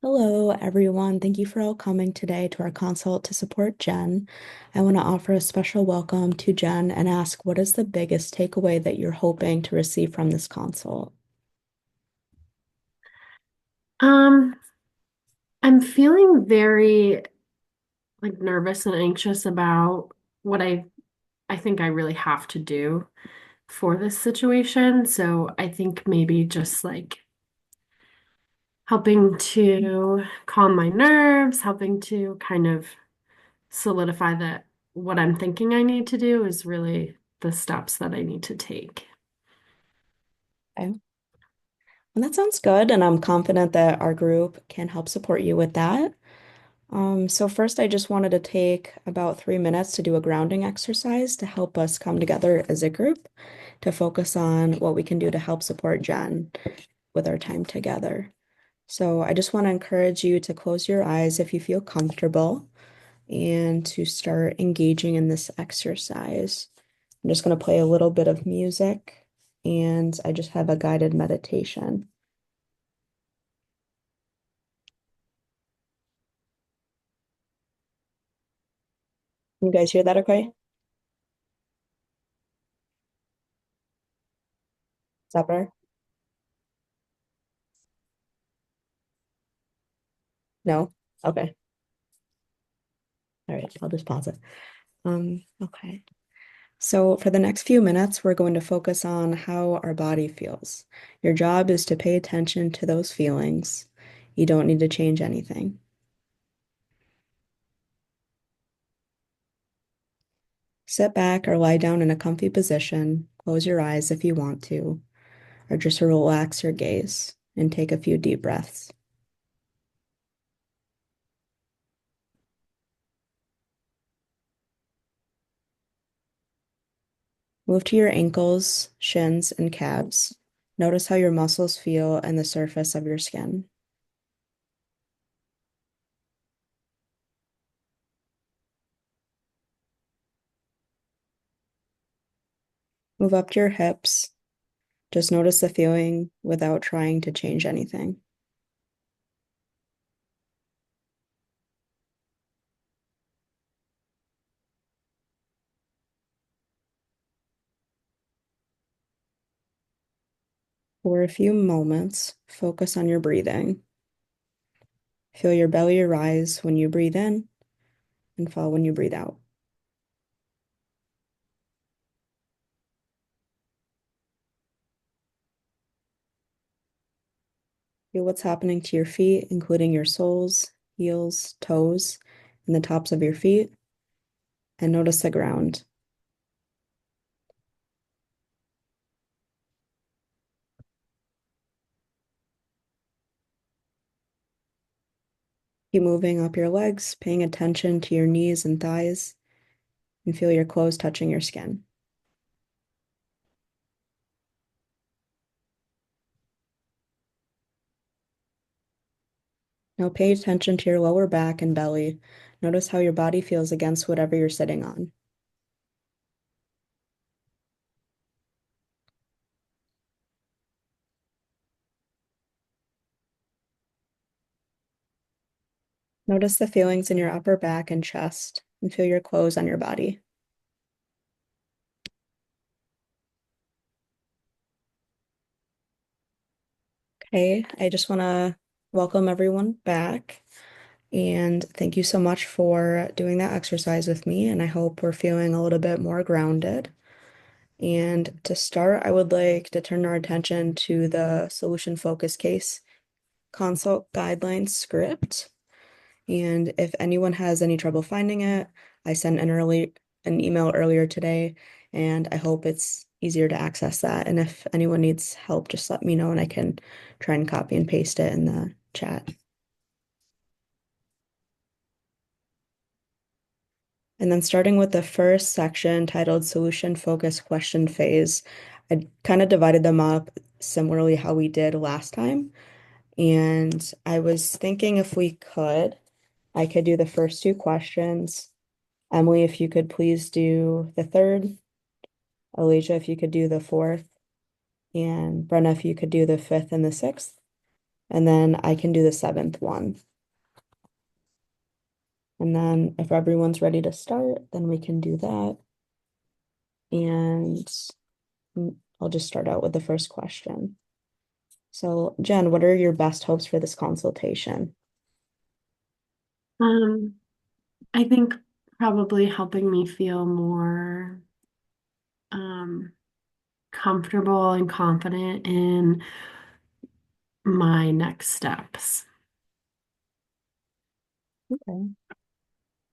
Hello, everyone. Thank you for all coming today to our consult to support Jen. I want to offer a special welcome to Jen and ask what is the biggest takeaway that you're hoping to receive from this consult? Um, I'm feeling very nervous and anxious about what I think I really have to do for this situation. So I think maybe just helping to calm my nerves, helping to kind of solidify that what I'm thinking I need to do is really the steps that I need to take. Okay. Well, that sounds good, and I'm confident that our group can help support you with that. So first, I just wanted to take about 3 minutes to do a grounding exercise to help us come together as a group to focus on what we can do to help support Jen with our time together. So I just want to encourage you to close your eyes if you feel comfortable and to start engaging in this exercise. I'm just going to play a little bit of music and I just have a guided meditation. You guys hear that okay? Is that better? No? Okay. All right. I'll just pause it. Okay. So for the next few minutes, we're going to focus on how our body feels. Your job is to pay attention to those feelings. You don't need to change anything. Sit back or lie down in a comfy position. Close your eyes if you want to, or just relax your gaze and take a few deep breaths. Move to your ankles, shins, and calves. Notice how your muscles feel and the surface of your skin. Move up to your hips. Just notice the feeling without trying to change anything. For a few moments, focus on your breathing. Feel your belly rise when you breathe in and fall when you breathe out. Feel what's happening to your feet, including your soles, heels, toes, and the tops of your feet, and notice the ground. Keep moving up your legs, paying attention to your knees and thighs, and feel your clothes touching your skin. Now pay attention to your lower back and belly. Notice how your body feels against whatever you're sitting on. Notice the feelings in your upper back and chest, and feel your clothes on your body. Okay, I just want to welcome everyone back. And thank you so much for doing that exercise with me. And I hope we're feeling a little bit more grounded. And to start, I would like to turn our attention to the solution focus case consult guidelines script. And if anyone has any trouble finding it, I sent an email earlier today, and I hope it's easier to access that. And if anyone needs help, just let me know and I can try and copy and paste it in the chat. And then starting with the first section titled Solution Focus Question Phase, I kind of divided them up similarly how we did last time. And I was thinking if we could, I could do the first two questions. Emily, if you could please do the third. Alicia, if you could do the fourth. And Brenna, if you could do the fifth and the sixth. and then I can do the seventh one. And then if everyone's ready to start, then we can do that. And I'll just start out with the first question. So, Jen, what are your best hopes for this consultation? Um, I think probably helping me feel more um, comfortable and confident in my next steps. Okay.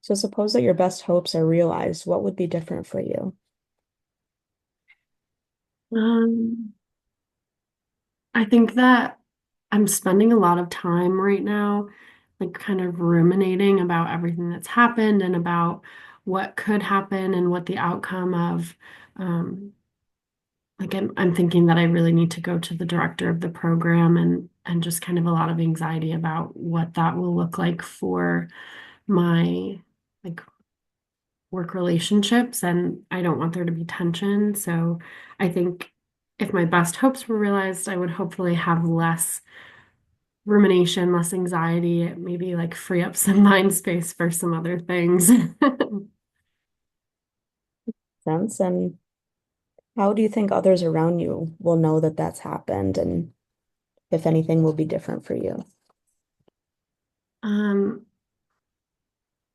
So, suppose that your best hopes are realized, what would be different for you? Um, I think that I'm spending a lot of time right now, like kind of ruminating about everything that's happened and about what could happen and what the outcome of, um, like I'm thinking that I really need to go to the director of the program and just kind of a lot of anxiety about what that will look like for my like work relationships, and I don't want there to be tension. So I think if my best hopes were realized, I would hopefully have less rumination, less anxiety, maybe like free up some mind space for some other things. Sense? And how do you think others around you will know that that's happened and if anything will be different for you? Um,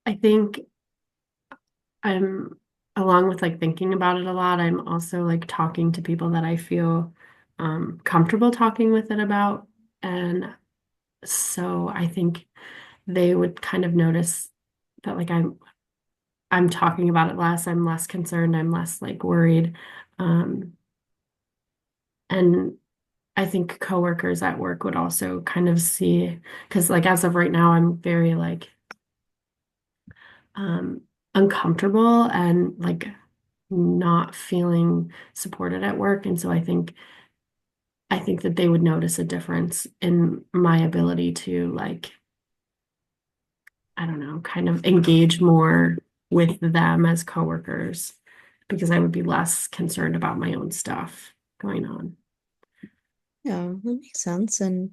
I think I'm, along with like thinking about it a lot, I'm also like talking to people that I feel comfortable talking with it about. And so I think they would kind of notice that like I'm talking about it less, I'm less concerned, I'm less like worried. Um, and I think coworkers at work would also kind of see, because like as of right now, I'm very like um uncomfortable and like not feeling supported at work. And so I think that they would notice a difference in my ability to like, I don't know, kind of engage more with them as coworkers because I would be less concerned about my own stuff going on. Yeah, that makes sense. And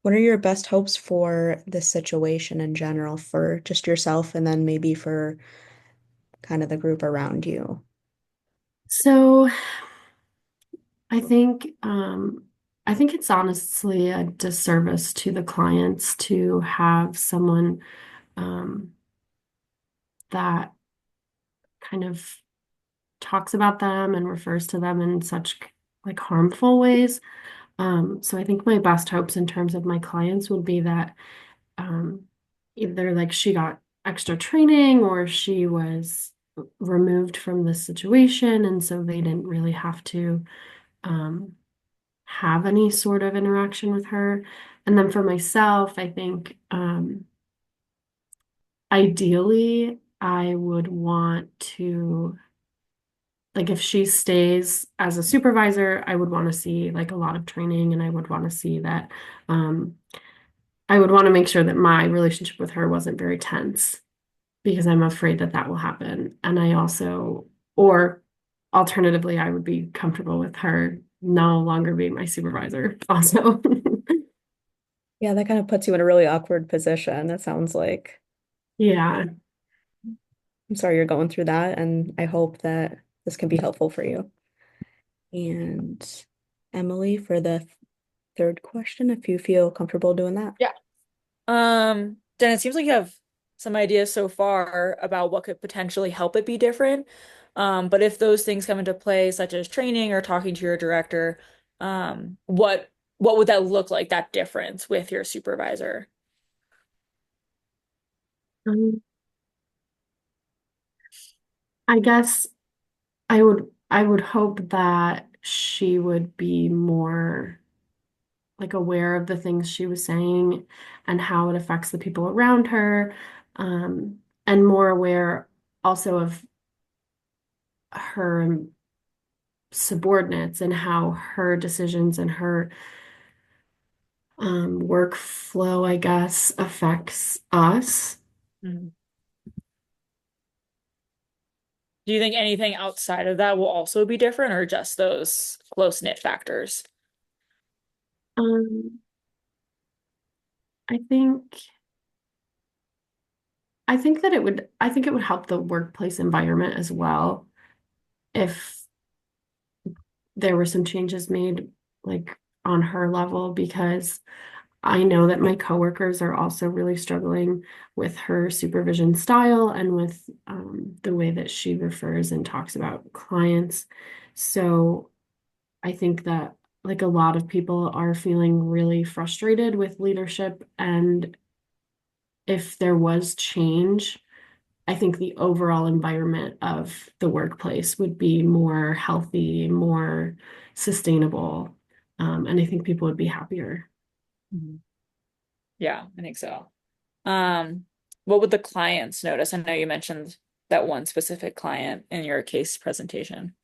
what are your best hopes for this situation in general, for just yourself and then maybe for kind of the group around you? So I think I think it's honestly a disservice to the clients to have someone um, that kind of talks about them and refers to them in such like harmful ways. So I think my best hopes in terms of my clients would be that um, either like she got extra training or she was removed from the situation, and so they didn't really have to um, have any sort of interaction with her. And then for myself, I think ideally, I would want to, like, if she stays as a supervisor, I would want to see like a lot of training and I would want to see that um, I would want to make sure that my relationship with her wasn't very tense because I'm afraid that that will happen. And I also, or alternatively, I would be comfortable with her no longer being my supervisor also. Yeah, that kind of puts you in a really awkward position, it sounds like. Yeah. I'm sorry you're going through that, and I hope that this can be helpful for you. And Emily, for the third question, if you feel comfortable doing that. Yeah. Then it seems like you have some ideas so far about what could potentially help it be different. But if those things come into play, such as training or talking to your director, what would that look like, that difference with your supervisor? Um, I guess I would hope that she would be more like aware of the things she was saying and how it affects the people around her, and more aware also of her subordinates and how her decisions and her workflow, I guess, affects us. Mhm. Do you think anything outside of that will also be different, or just those close-knit factors? Um, I think I think it would help the workplace environment as well if there were some changes made like on her level because I know that my coworkers are also really struggling with her supervision style and with the way that she refers and talks about clients. So I think that like a lot of people are feeling really frustrated with leadership. And if there was change, I think the overall environment of the workplace would be more healthy, more sustainable. And I think people would be happier. Mhm. Yeah, I think so. Um, what would the clients notice? I know you mentioned that one specific client in your case presentation.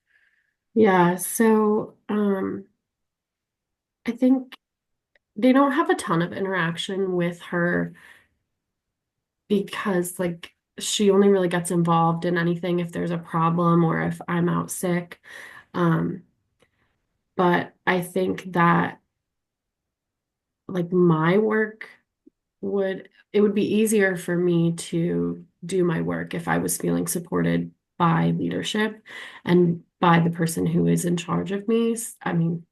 Yeah, so I think they don't have a ton of interaction with her because like she only really gets involved in anything if there's a problem or if I'm out sick. Um, but I think that like my work it would be easier for me to do my work if I was feeling supported by leadership and by the person who is in charge of me. I mean,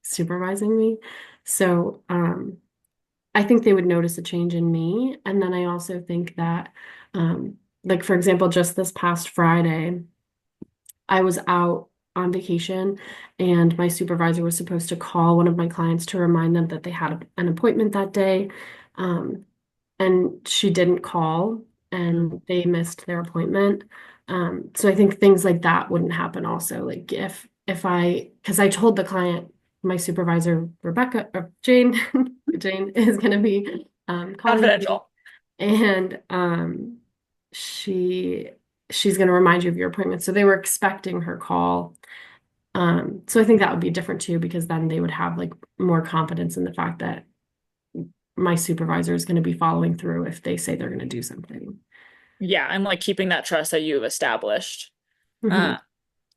supervising me. So, I think they would notice a change in me. And then I also think that, like, for example, just this past Friday, I was out on vacation and my supervisor was supposed to call one of my clients to remind them that they had an appointment that day. Um, and she didn't call Mm. and they missed their appointment. So I think things like that wouldn't happen also. Like because I told the client, my supervisor, Rebecca or Jane, Jane is going to be calling you Confidential. and she she's going to remind you of your appointment. So they were expecting her call. So I think that would be different too, because then they would have like more confidence in the fact that my supervisor is going to be following through if they say they're going to do something. Yeah, I'm like keeping that trust that you've established. Hmm. Uh,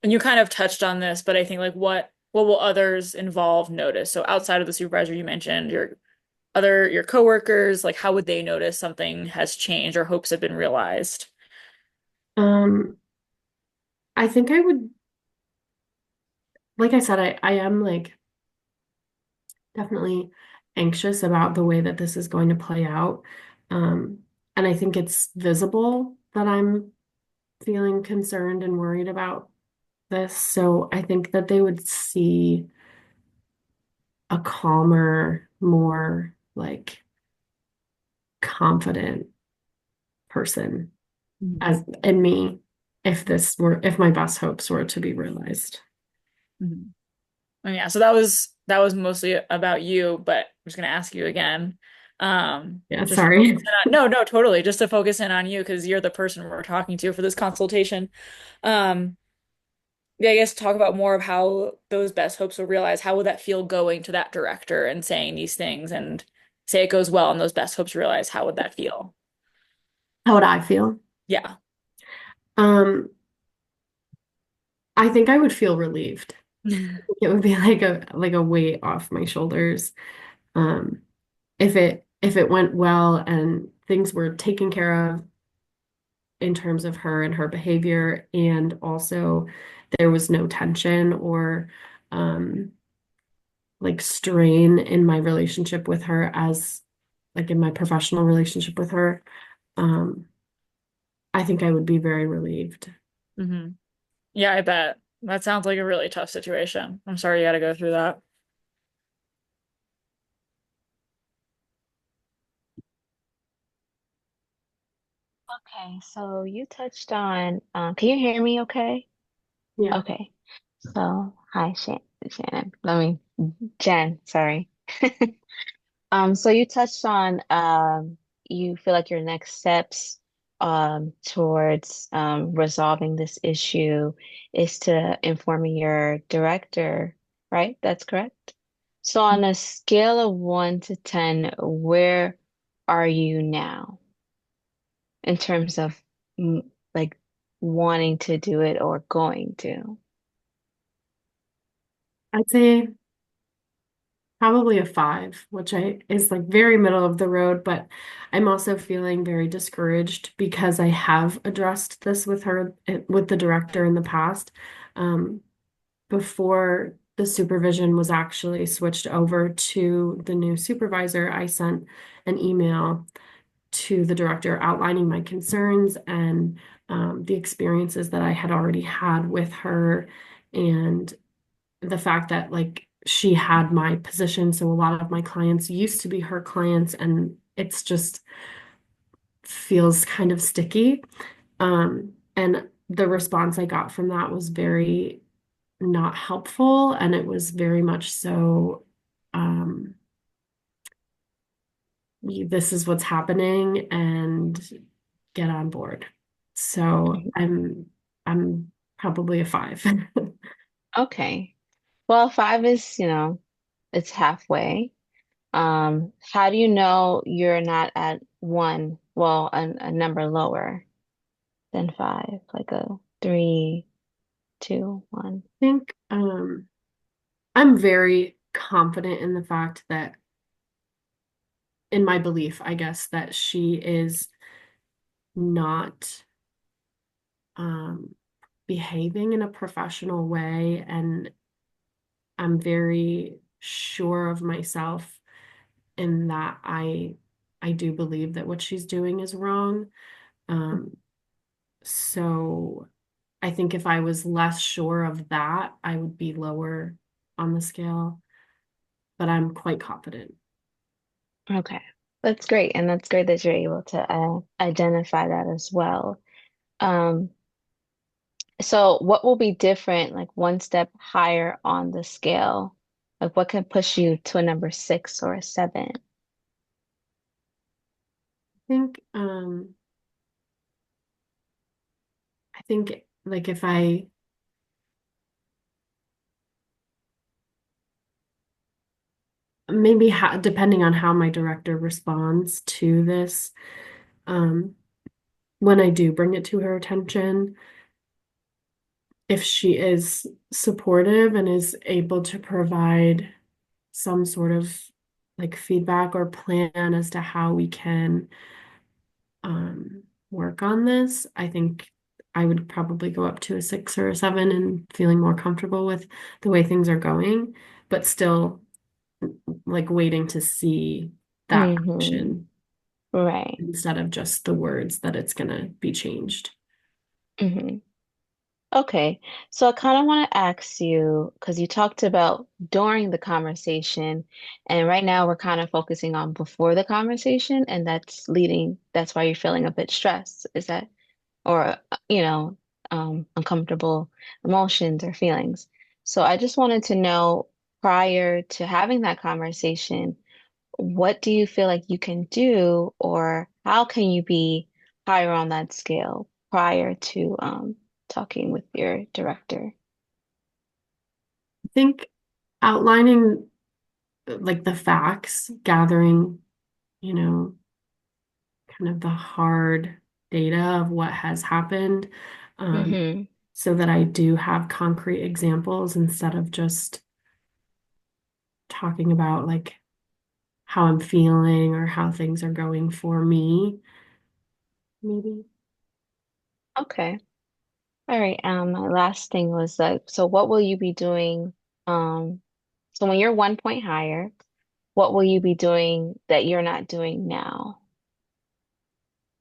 and you kind of touched on this, but I think like what will others involved notice? So outside of the supervisor you mentioned, your coworkers, like how would they notice something has changed or hopes have been realized? Um, I think I would, like I said, I am like definitely anxious about the way that this is going to play out. And I think it's visible that I'm feeling concerned and worried about this. So I think that they would see a calmer, more like confident person Mhm. as in me if my best hopes were to be realized. Mhm. And yeah, so that was mostly about you, but I'm just gonna ask you again. Yeah, Just to focus sorry. in on, no, no, totally, just to focus in on you because you're the person we're talking to for this consultation. Um, yeah, I guess talk about more of how those best hopes will realize how would that feel going to that director and saying these things and say it goes well and those best hopes realize how would that feel? How would I feel? Yeah. Um, I think I would feel relieved. It would be like a weight off my shoulders. Um, if it went well and things were taken care of in terms of her and her behavior, and also there was no tension or um like strain in my relationship with her as like in my professional relationship with her, um, I think I would be very relieved. hmm Yeah, I bet. That sounds like a really tough situation. I'm sorry you got to go through that. Okay, so you touched on, can you hear me okay? Yeah. Okay, so hi, Shannon. Jen, sorry. So you touched on, you feel like your next steps, towards, resolving this issue is to informing your director, right? That's correct. So on a scale of 1 to 10, where are you now? In terms of like wanting to do it or going to. I'd say Probably a 5, which I is like very middle of the road, but I'm also feeling very discouraged because I have addressed this with her, with the director in the past. Um, Before the supervision was actually switched over to the new supervisor, I sent an email to the director outlining my concerns and the experiences that I had already had with her, and the fact that like she had my position. So a lot of my clients used to be her clients, and it's just feels kind of sticky. And the response I got from that was very not helpful, and it was very much so, um, this is what's happening and get on board. So Mhm. I'm probably a 5. Okay. Well, five is, it's halfway. How do you know you're not at one, well, a number lower than five, like a three, two, one? think I'm very confident in the fact that, in my belief, I guess, that she is not um, behaving in a professional way. And I'm very sure of myself in that I do believe that what she's doing is wrong. Um, so I think if I was less sure of that, I would be lower on the scale, but I'm quite confident. Okay. That's great. And that's great that you're able to identify that as well. Um, so what will be different, like one step higher on the scale? Like what can push you to a number six or a seven? think I think like if I maybe depending on how my director responds to this, um, when I do bring it to her attention, if she is supportive and is able to provide some sort of like feedback or plan as to how we can work on this, I think I would probably go up to a 6 or a 7 and feeling more comfortable with the way things are going, but still like waiting to see that Mm-hmm. action Right. instead of just the words that it's going to be changed. Mm-hmm. Okay, so I kind of want to ask you because you talked about during the conversation, and right now we're kind of focusing on before the conversation, and that's why you're feeling a bit stressed. Is that, or, uncomfortable emotions or feelings? So I just wanted to know prior to having that conversation, what do you feel like you can do, or how can you be higher on that scale prior to talking with your director? I think outlining like the facts, gathering, you know, kind of the hard data of what has happened, um, Mm-hmm. so that I do have concrete examples instead of just talking about like how I'm feeling or how things are going for me, maybe. Okay. All right. My last thing was like, so what will you be doing? Um, so when you're 1 point higher, what will you be doing that you're not doing now?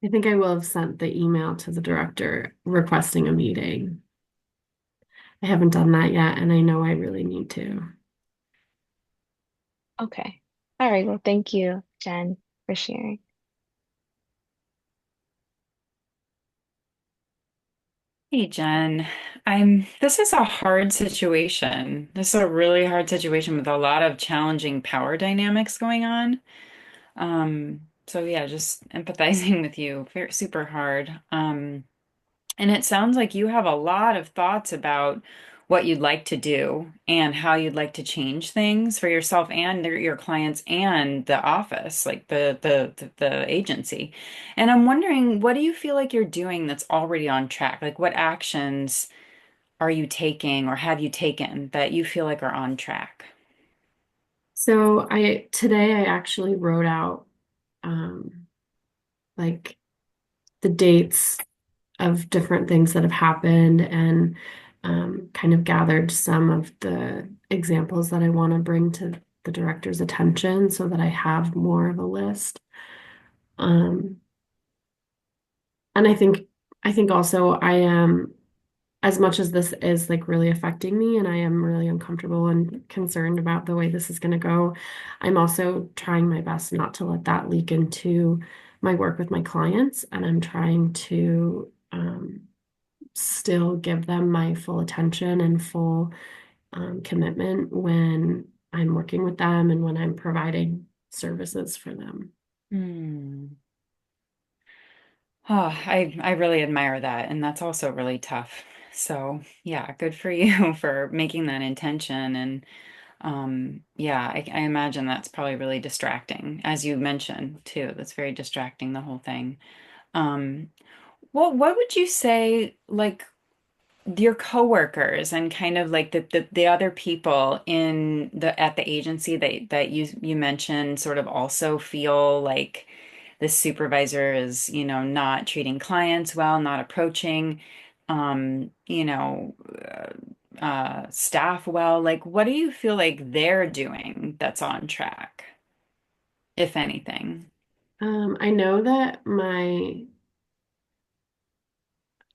I think I will have sent the email to the director requesting a meeting. I haven't done that yet, and I know I really need to. Okay. All right. Well, thank you, Jen, for sharing. Hey Jen, this is a hard situation. This is a really hard situation with a lot of challenging power dynamics going on. So yeah, just empathizing with you. Very super hard. And it sounds like you have a lot of thoughts about what you'd like to do and how you'd like to change things for yourself and your clients and the office, like the agency. And I'm wondering, what do you feel like you're doing that's already on track? Like what actions are you taking or have you taken that you feel like are on track? So I today I actually wrote out um like the dates of different things that have happened and kind of gathered some of the examples that I want to bring to the director's attention so that I have more of a list. Um, and I think also I am, as much as this is like really affecting me and I am really uncomfortable and concerned about the way this is going to go, I'm also trying my best not to let that leak into my work with my clients. And I'm trying to still give them my full attention and full commitment when I'm working with them and when I'm providing services for them. Hmm. Oh, I really admire that, and that's also really tough. So, yeah, good for you for making that intention. And yeah, I imagine that's probably really distracting, as you mentioned too. That's very distracting, the whole thing. Um, what would you say, like your coworkers and kind of like the other people in the at the agency that you mentioned sort of also feel like the supervisor is, not treating clients well, not approaching, um, you know, staff well. Like, what do you feel like they're doing that's on track, if anything? I know that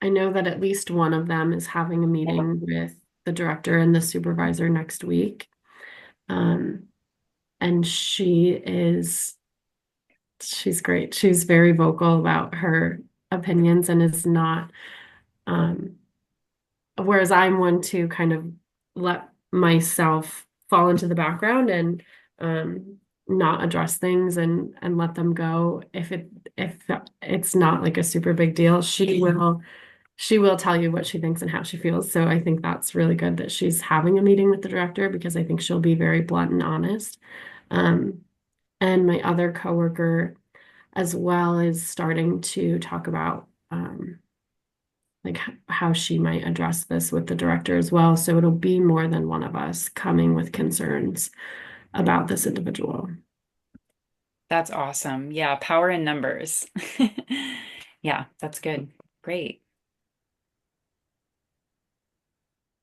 I know that at least one of them is having a meeting with the director and the supervisor next week. Um, and she's great. She's very vocal about her opinions and is not, um, whereas I'm one to kind of let myself fall into the background and um, not address things and let them go. If it's not like a super big deal, she will tell you what she thinks and how she feels. So I think that's really good that she's having a meeting with the director because I think she'll be very blunt and honest. Um, and my other coworker as well is starting to talk about like how she might address this with the director as well. So it'll be more than one of us coming with concerns about this individual. That's awesome. Yeah, power in numbers. Yeah, that's good. Great.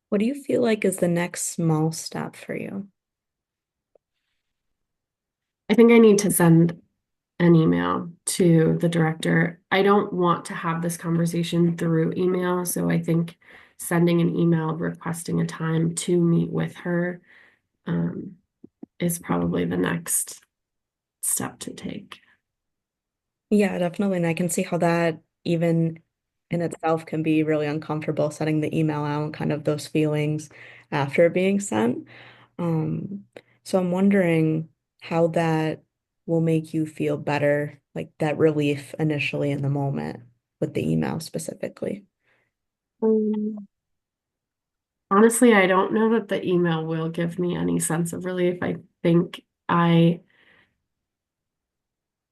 What do you feel like is the next small step for you? I think I need to send an email to the director. I don't want to have this conversation through email, so I think sending an email requesting a time to meet with her um, is probably the next step to take. Yeah, definitely. And I can see how that even in itself can be really uncomfortable setting the email out and kind of those feelings after being sent. Um, so I'm wondering how that will make you feel better, like that relief initially in the moment with the email specifically. Um, Honestly, I don't know that the email will give me any sense of relief. I think I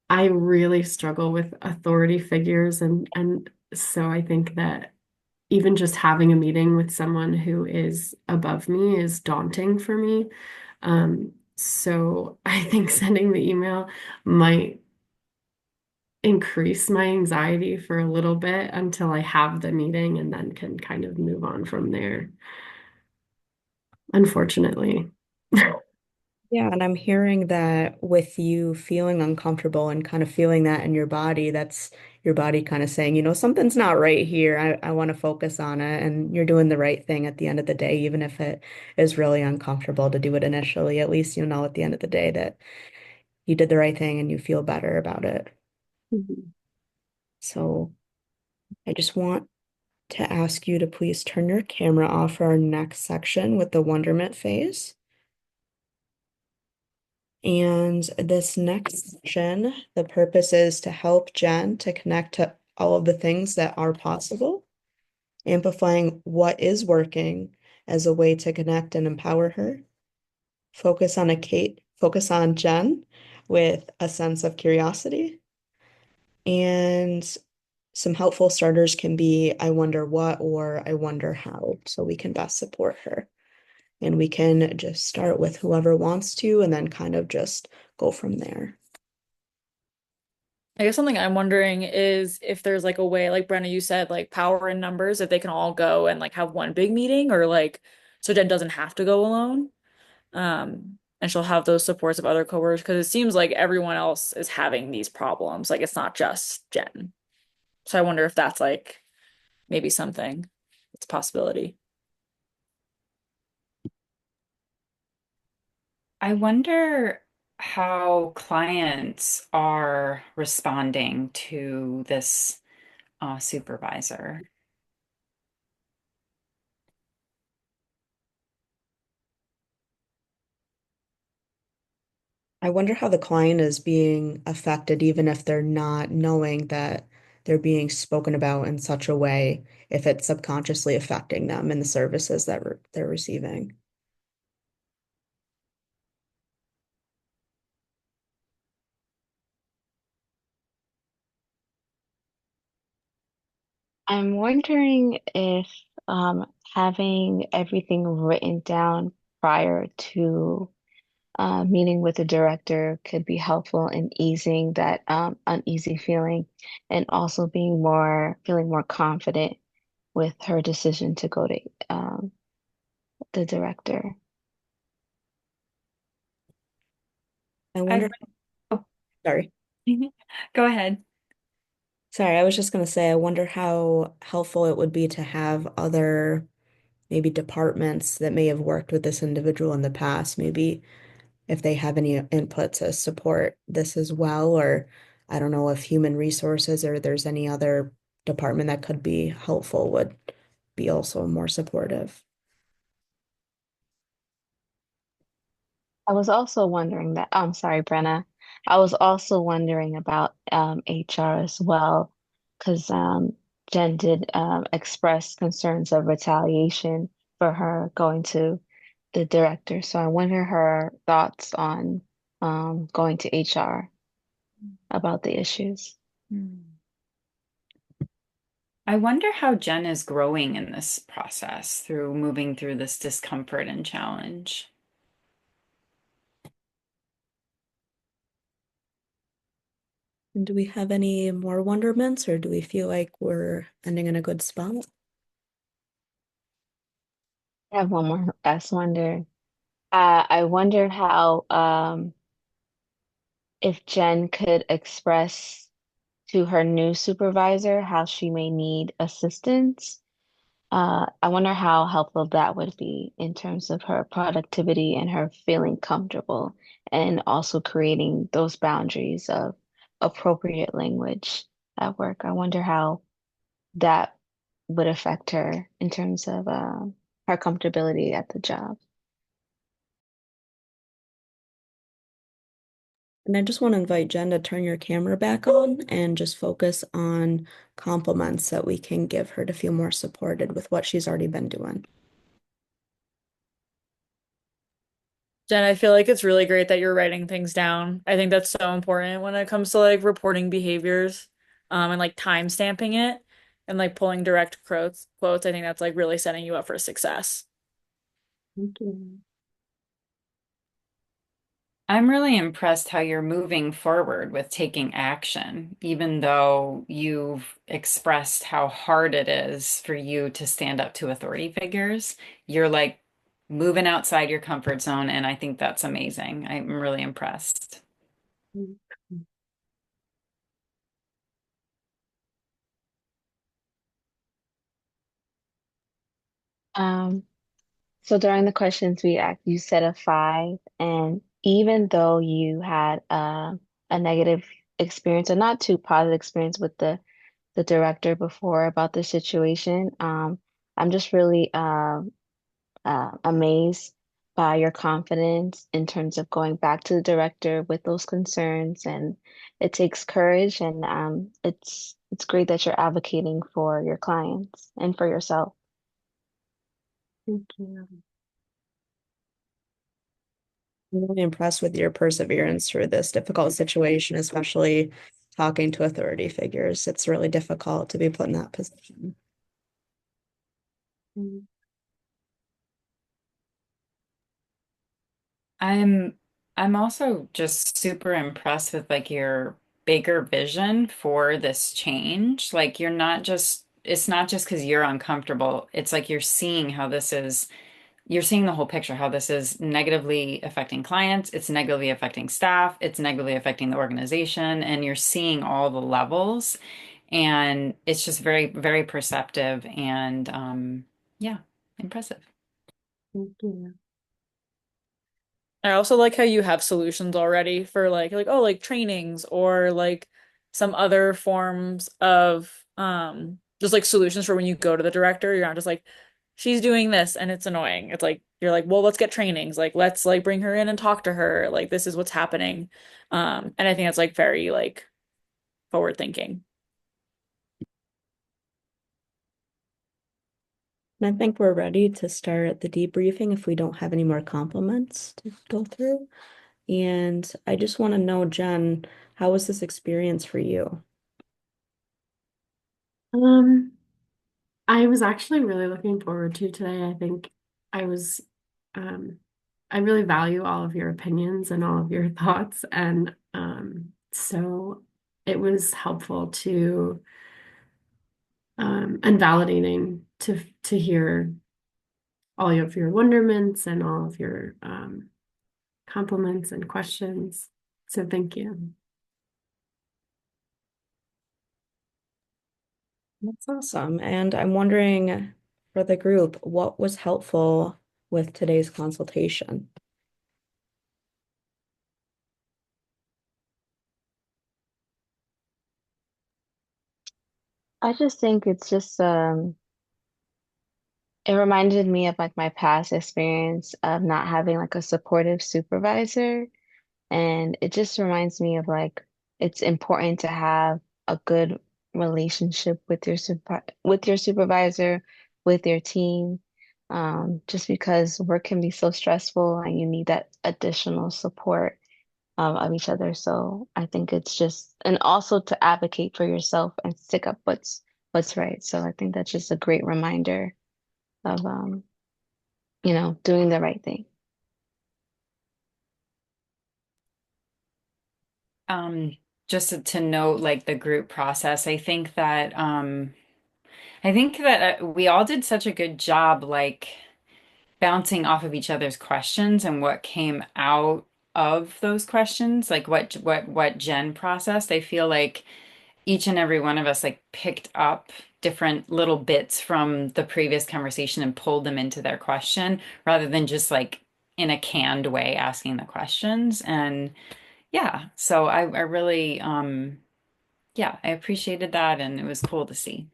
really struggle with authority figures and so I think that even just having a meeting with someone who is above me is daunting for me. So I think sending the email might increase my anxiety for a little bit until I have the meeting and then can kind of move on from there, unfortunately. Yeah, and I'm hearing that with you feeling uncomfortable and kind of feeling that in your body, that's your body kind of saying, something's not right here. I want to focus on it. And you're doing the right thing at the end of the day, even if it is really uncomfortable to do it initially. At least you know at the end of the day that you did the right thing and you feel better about it. Mhm. So I just want to ask you to please turn your camera off for our next section with the wonderment phase. And this next section, the purpose is to help Jen to connect to all of the things that are possible, amplifying what is working as a way to connect and empower her. Focus on Jen with a sense of curiosity. And some helpful starters can be I wonder what or I wonder how, so we can best support her. and we can just start with whoever wants to and then kind of just go from there. I guess something I'm wondering is if there's like a way, like Brenna, you said, like power in numbers, if they can all go and like have one big meeting or like so Jen doesn't have to go alone. And she'll have those supports of other coworkers because it seems like everyone else is having these problems. Like it's not just Jen. So I wonder if that's like maybe something. It's a possibility. I wonder how clients are responding to this supervisor. I wonder how the client is being affected, even if they're not knowing that they're being spoken about in such a way, if it's subconsciously affecting them in the services that they're receiving. I'm wondering if having everything written down prior to meeting with the director could be helpful in easing that uneasy feeling and also feeling more confident with her decision to go to the director. I I wonder, oh, sorry. go ahead. Sorry, I was just going to say, I wonder how helpful it would be to have other maybe departments that may have worked with this individual in the past, maybe if they have any input to support this as well, or I don't know if human resources or there's any other department that could be helpful would be also more supportive. I was also wondering that, I'm sorry, Brenna. I was also wondering about HR as well, because Jen did express concerns of retaliation for her going to the director. So I wonder her thoughts on going to HR about the issues. Hmm. I wonder how Jen is growing in this process through moving through this discomfort and challenge. And do we have any more wonderments, or do we feel like we're ending in a good spot? I have one more last wonder. I wondered how if Jen could express to her new supervisor how she may need assistance. I wonder how helpful that would be in terms of her productivity and her feeling comfortable, and also creating those boundaries of appropriate language at work. I wonder how that would affect her in terms of her comfortability at the job. And I just want to invite Jen to turn your camera back on and just focus on compliments that we can give her to feel more supported with what she's already been doing. Jen, I feel like it's really great that you're writing things down. I think that's so important when it comes to like reporting behaviors, and like time stamping it and like pulling direct quotes. I think that's like really setting you up for success. Thank you. I'm really impressed how you're moving forward with taking action, even though you've expressed how hard it is for you to stand up to authority figures. You're like moving outside your comfort zone, and I think that's amazing. I'm really impressed. Um, so during the questions we asked, you said a five, and even though you had a negative experience, or not too positive experience with the director before about the situation, I'm just really amazed by your confidence in terms of going back to the director with those concerns, and it takes courage, and it's great that you're advocating for your clients and for yourself. Thank you. I'm really impressed with your perseverance through this difficult situation, especially talking to authority figures. It's really difficult to be put in that position. Mm. I'm I'm also just super impressed with like your bigger vision for this change. Like you're not just it's not just because you're uncomfortable. It's like you're seeing the whole picture, how this is negatively affecting clients, it's negatively affecting staff, it's negatively affecting the organization, and you're seeing all the levels. And it's just very, very perceptive and yeah, impressive. Thank you. I also like how you have solutions already for like oh like trainings or like some other forms of just like solutions for when you go to the director. You're not just like she's doing this and it's annoying. It's like you're like, well, let's get trainings. Like let's like bring her in and talk to her. Like this is what's happening. And I think that's like very like forward thinking. And I think we're ready to start the debriefing if we don't have any more compliments to go through. And I just want to know, Jen, how was this experience for you? Um, I was actually really looking forward to today. I think I was, um, I really value all of your opinions and all of your thoughts. And so it was helpful to and validating to hear all of your wonderments and all of your compliments and questions. So thank you. That's awesome. And I'm wondering for the group, what was helpful with today's consultation? I just think it's just it reminded me of like my past experience of not having like a supportive supervisor. And it just reminds me of like it's important to have a good relationship with with your supervisor, with your team, just because work can be so stressful and you need that additional support of each other. So I think it's just, and also to advocate for yourself and stick up what's right. So I think that's just a great reminder of doing the right thing. Um, just to note like the group process, I think that we all did such a good job like bouncing off of each other's questions and what came out of those questions, like what Jen processed. I feel like each and every one of us like picked up different little bits from the previous conversation and pulled them into their question rather than just like in a canned way asking the questions. And yeah, so I really yeah, I appreciated that and it was cool to see.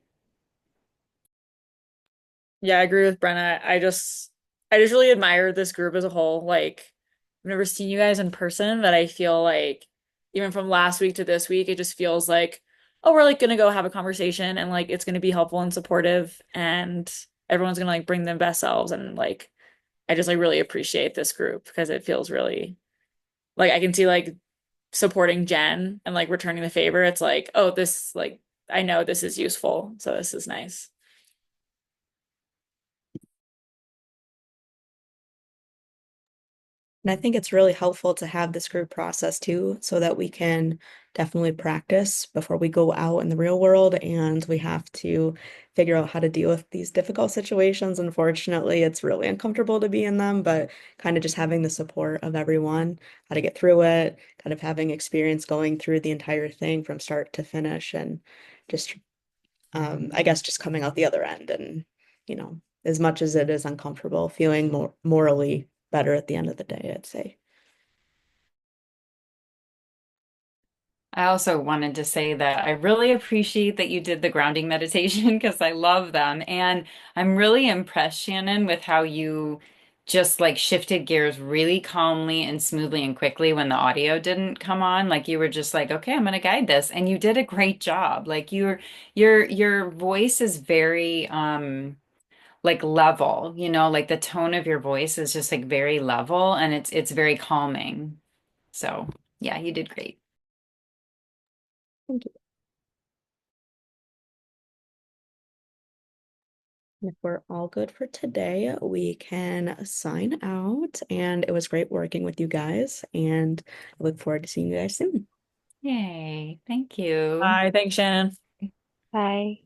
Yeah, I agree with Brenna. I just really admire this group as a whole. Like I've never seen you guys in person, but I feel like even from last week to this week, it just feels like, oh, we're like gonna go have a conversation and like it's gonna be helpful and supportive and everyone's gonna like bring their best selves and like I just like really appreciate this group because it feels really like I can see like supporting Jen and like returning the favor. It's like, oh, this like I know this is useful, so this is nice. And I think it's really helpful to have this group process too, so that we can definitely practice before we go out in the real world and we have to figure out how to deal with these difficult situations. Unfortunately, it's really uncomfortable to be in them, but kind of just having the support of everyone, how to get through it, kind of having experience going through the entire thing from start to finish and just I guess just coming out the other end and, as much as it is uncomfortable, feeling more morally better at the end of the day, I'd say. I also wanted to say that I really appreciate that you did the grounding meditation because I love them. And I'm really impressed, Shannon, with how you just like shifted gears really calmly and smoothly and quickly when the audio didn't come on. Like you were just like, okay, I'm going to guide this. And you did a great job. Like your voice is very like level, like the tone of your voice is just like very level and it's very calming. So, yeah, you did great. Thank you. And if we're all good for today, we can sign out. And it was great working with you guys. And I look forward to seeing you guys soon. Yay, thank you. Bye. Thanks, Shannon. Bye.